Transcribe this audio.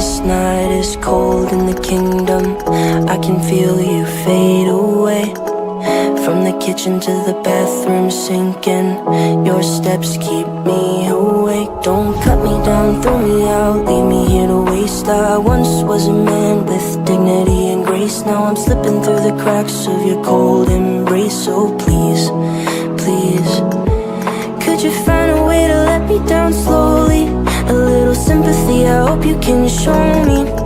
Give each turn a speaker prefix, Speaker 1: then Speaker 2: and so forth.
Speaker 1: this night is cold in the kingdom. I can feel you fade away. From the kitchen to the bathroom sinking, your steps keep me awake. Don't cut me down, throw me out, leave me here to waste. I once was a man with dignity and grace. Now I'm slipping through the cracks of your cold embrace. So please, please, could you find a way to let me down slowly? A little sympathy, I hope you can show me.